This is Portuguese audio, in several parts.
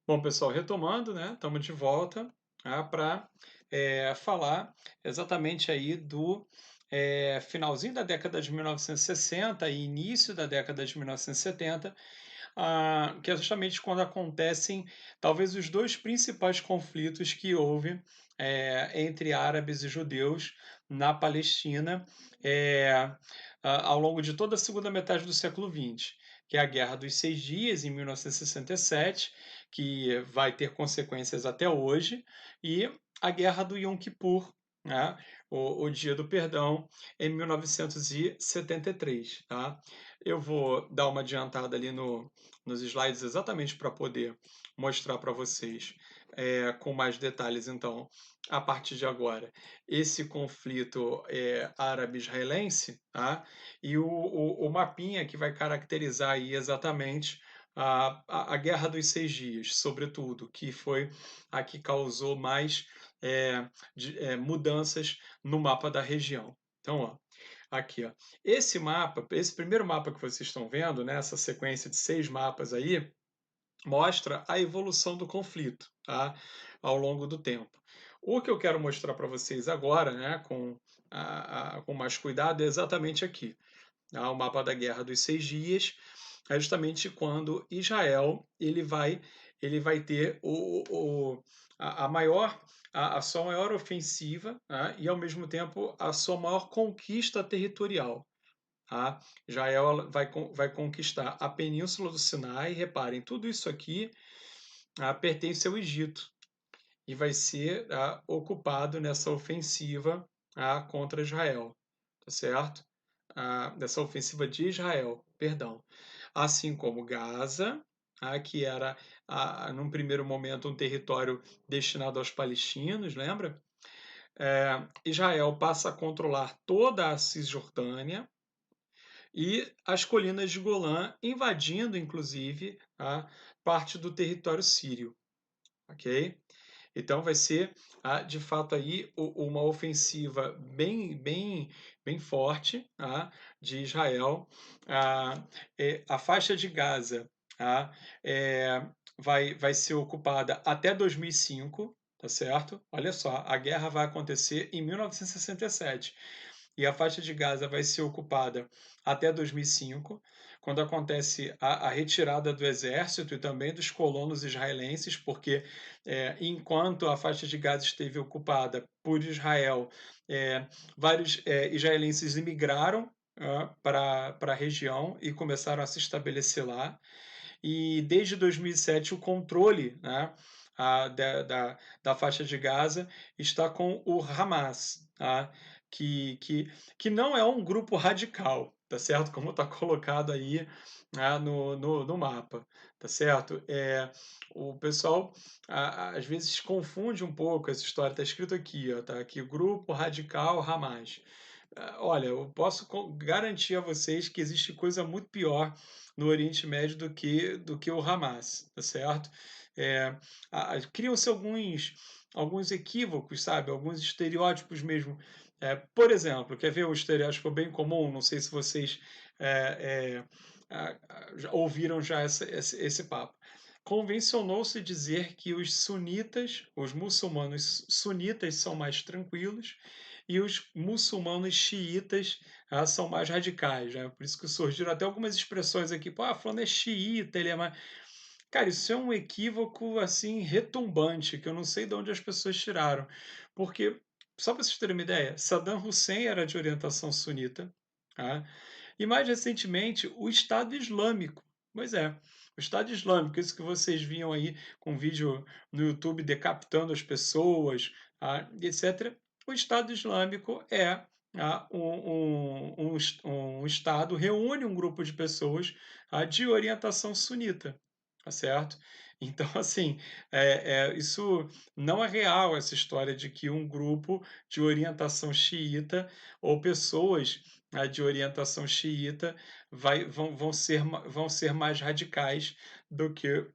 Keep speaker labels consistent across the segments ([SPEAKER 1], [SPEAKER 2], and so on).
[SPEAKER 1] Bom, pessoal, retomando, né? Estamos de volta para falar exatamente aí do finalzinho da década de 1960 e início da década de 1970, que é justamente quando acontecem talvez os dois principais conflitos que houve entre árabes e judeus na Palestina é, ao longo de toda a segunda metade do século XX, que é a Guerra dos Seis Dias, em 1967, que vai ter consequências até hoje, e a Guerra do Yom Kippur, né? O Dia do Perdão, em 1973. Tá? Eu vou dar uma adiantada ali nos slides exatamente para poder mostrar para vocês com mais detalhes, então, a partir de agora, esse conflito árabe-israelense, tá? E o mapinha que vai caracterizar aí exatamente a Guerra dos Seis Dias, sobretudo, que foi a que causou mais mudanças no mapa da região. Então, ó, aqui, ó. Esse mapa, esse primeiro mapa que vocês estão vendo, né, essa sequência de 6 mapas aí, mostra a evolução do conflito, tá? Ao longo do tempo. O que eu quero mostrar para vocês agora, né, com mais cuidado, é exatamente aqui. Tá? O mapa da Guerra dos Seis Dias é justamente quando Israel ele vai ter a maior a sua maior ofensiva, né, e ao mesmo tempo a sua maior conquista territorial. Tá? Israel vai conquistar a Península do Sinai. Reparem, tudo isso aqui pertence ao Egito e vai ser ocupado nessa ofensiva contra Israel, tá certo? Dessa ofensiva de Israel, perdão. Assim como Gaza, que era, num primeiro momento, um território destinado aos palestinos, lembra? Israel passa a controlar toda a Cisjordânia e as colinas de Golã, invadindo, inclusive, parte do território sírio, ok? Então vai ser, de fato aí uma ofensiva bem forte, de Israel. A faixa de Gaza, é, vai ser ocupada até 2005, tá certo? Olha só, a guerra vai acontecer em 1967 e a faixa de Gaza vai ser ocupada até 2005, quando acontece a retirada do exército e também dos colonos israelenses, porque enquanto a faixa de Gaza esteve ocupada por Israel, vários israelenses imigraram para a região e começaram a se estabelecer lá. E desde 2007 o controle, né, da faixa de Gaza está com o Hamas, tá? Que não é um grupo radical, tá certo? Como está colocado aí no mapa, tá certo? O pessoal às vezes confunde um pouco essa história, está escrito aqui, ó, tá aqui, grupo radical Hamas. Olha, eu posso garantir a vocês que existe coisa muito pior no Oriente Médio do que o Hamas, tá certo? É, criam-se alguns equívocos, sabe? Alguns estereótipos mesmo. Por exemplo, quer ver um estereótipo bem comum? Não sei se vocês já ouviram já esse papo. Convencionou-se dizer que os sunitas, os muçulmanos sunitas, são mais tranquilos e os muçulmanos xiitas são mais radicais, né? Por isso que surgiram até algumas expressões aqui, pô, fulano é xiita, ele é mais... Cara, isso é um equívoco, assim, retumbante, que eu não sei de onde as pessoas tiraram. Porque, só para vocês terem uma ideia, Saddam Hussein era de orientação sunita, tá? E mais recentemente, o Estado Islâmico. Pois é, o Estado Islâmico, isso que vocês viam aí com vídeo no YouTube decapitando as pessoas, etc. O Estado Islâmico é um Estado, reúne um grupo de pessoas de orientação sunita, tá certo? Então, assim, isso não é real, essa história de que um grupo de orientação xiita ou pessoas de orientação xiita vão ser mais radicais do que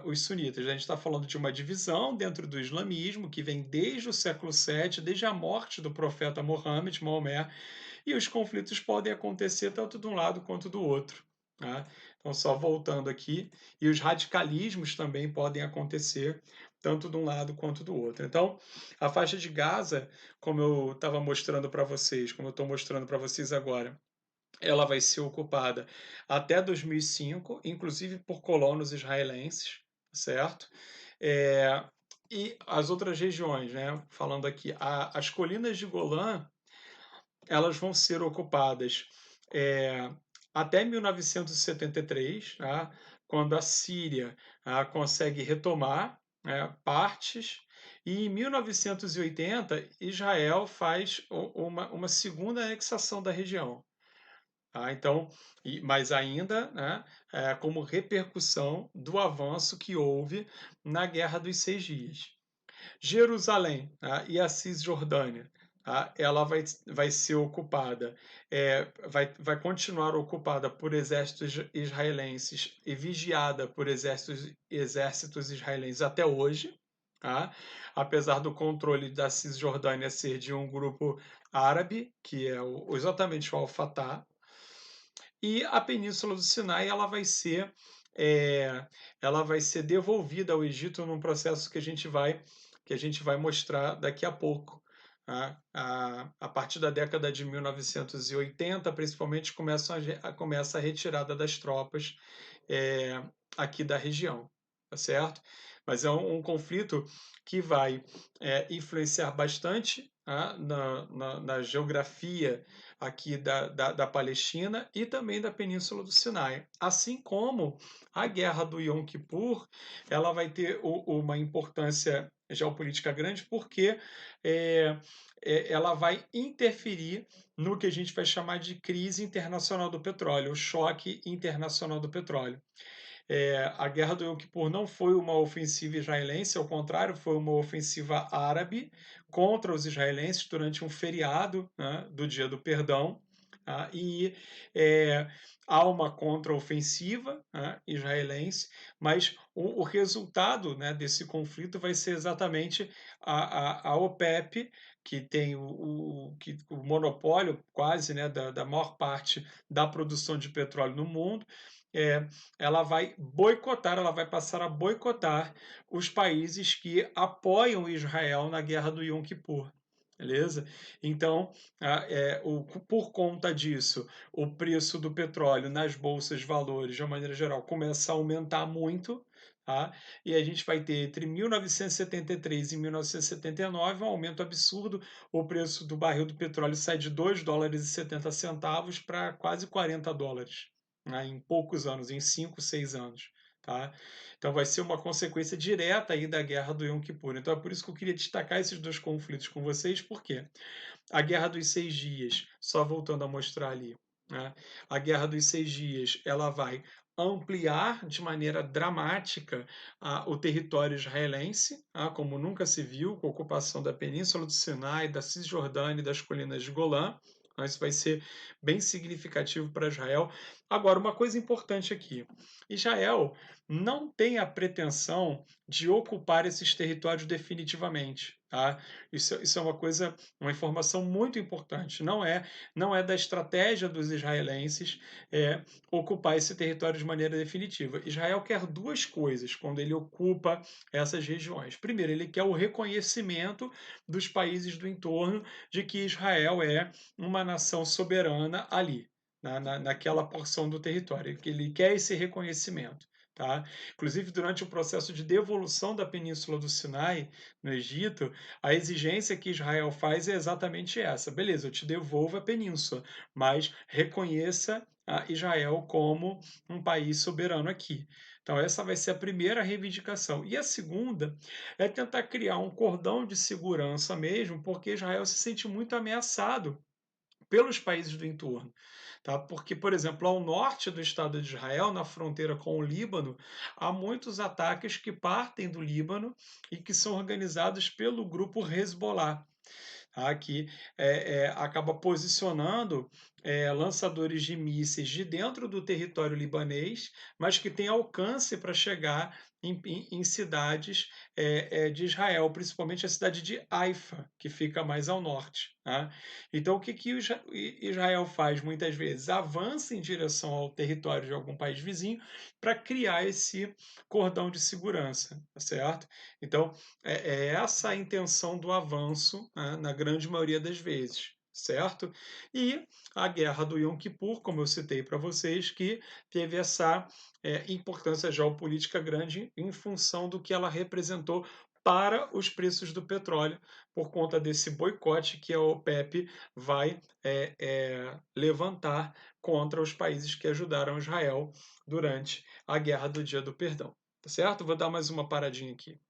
[SPEAKER 1] os sunitas. A gente está falando de uma divisão dentro do islamismo que vem desde o século VII, desde a morte do profeta Mohammed, Maomé, e os conflitos podem acontecer tanto de um lado quanto do outro. tá? Então, só voltando aqui, e os radicalismos também podem acontecer, tanto de um lado quanto do outro. Então, a faixa de Gaza, como eu estava mostrando para vocês, como eu estou mostrando para vocês agora, ela vai ser ocupada até 2005, inclusive por colonos israelenses, certo? É, e as outras regiões, né? Falando aqui, as colinas de Golã, elas vão ser ocupadas é, até 1973, tá? Quando a Síria consegue retomar partes, e em 1980 Israel faz uma segunda anexação da região. Tá? Então, mas ainda, né, como repercussão do avanço que houve na Guerra dos Seis Dias. Jerusalém, tá, e a Cisjordânia, tá, ela vai ser ocupada, vai continuar ocupada por exércitos israelenses e vigiada por exércitos israelenses até hoje, tá? Apesar do controle da Cisjordânia ser de um grupo árabe, que é exatamente o Al-Fatah, e a Península do Sinai é, ela vai ser devolvida ao Egito num processo que a gente vai mostrar daqui a pouco. Tá? A partir da década de 1980, principalmente, começa a retirada das tropas é, aqui da região, tá certo? Mas é um conflito que vai influenciar bastante, tá? Na geografia aqui da Palestina e também da Península do Sinai. Assim como a Guerra do Yom Kippur, ela vai ter uma importância geopolítica grande, porque é, ela vai interferir no que a gente vai chamar de crise internacional do petróleo, o choque internacional do petróleo. A Guerra do Yom Kippur não foi uma ofensiva israelense, ao contrário, foi uma ofensiva árabe contra os israelenses durante um feriado, né, do Dia do Perdão. Tá? E é, há uma contraofensiva, né, israelense, mas o resultado, né, desse conflito vai ser exatamente a OPEP, que tem o monopólio quase, né, da maior parte da produção de petróleo no mundo. É, ela vai boicotar, ela vai passar a boicotar os países que apoiam Israel na guerra do Yom Kippur. Beleza? Então, por conta disso, o preço do petróleo nas bolsas de valores, de uma maneira geral, começa a aumentar muito. Tá? E a gente vai ter entre 1973 e 1979 um aumento absurdo. O preço do barril do petróleo sai de 2 dólares e 70 centavos para quase 40 dólares, né, em poucos anos, em 5, 6 anos. Tá? Então vai ser uma consequência direta aí da guerra do Yom Kippur. Então é por isso que eu queria destacar esses dois conflitos com vocês, porque a guerra dos seis dias, só voltando a mostrar ali, né, a guerra dos seis dias ela vai ampliar de maneira dramática o território israelense, como nunca se viu, com a ocupação da Península do Sinai, da Cisjordânia e das colinas de Golã. Então, isso vai ser bem significativo para Israel. Agora, uma coisa importante aqui: Israel não tem a pretensão de ocupar esses territórios definitivamente. Tá? Isso é uma coisa, uma informação muito importante. Não é da estratégia dos israelenses ocupar esse território de maneira definitiva. Israel quer duas coisas quando ele ocupa essas regiões. Primeiro, ele quer o reconhecimento dos países do entorno de que Israel é uma nação soberana ali, naquela porção do território, que ele quer esse reconhecimento. Tá? Inclusive, durante o processo de devolução da Península do Sinai, no Egito, a exigência que Israel faz é exatamente essa. Beleza, eu te devolvo a península, mas reconheça Israel como um país soberano aqui. Então, essa vai ser a primeira reivindicação. E a segunda é tentar criar um cordão de segurança mesmo, porque Israel se sente muito ameaçado pelos países do entorno. Tá? Porque, por exemplo, ao norte do Estado de Israel, na fronteira com o Líbano, há muitos ataques que partem do Líbano e que são organizados pelo grupo Hezbollah, tá? Que acaba posicionando lançadores de mísseis de dentro do território libanês, mas que têm alcance para chegar em cidades de Israel, principalmente a cidade de Haifa, que fica mais ao norte. Tá? Então, o que, que Israel faz muitas vezes? Avança em direção ao território de algum país vizinho para criar esse cordão de segurança, tá certo? Então, é essa a intenção do avanço, né, na grande maioria das vezes, certo? E a guerra do Yom Kippur, como eu citei para vocês, que teve essa importância geopolítica grande em função do que ela representou para os preços do petróleo, por conta desse boicote que a OPEP vai levantar contra os países que ajudaram Israel durante a Guerra do Dia do Perdão. Tá certo? Vou dar mais uma paradinha aqui.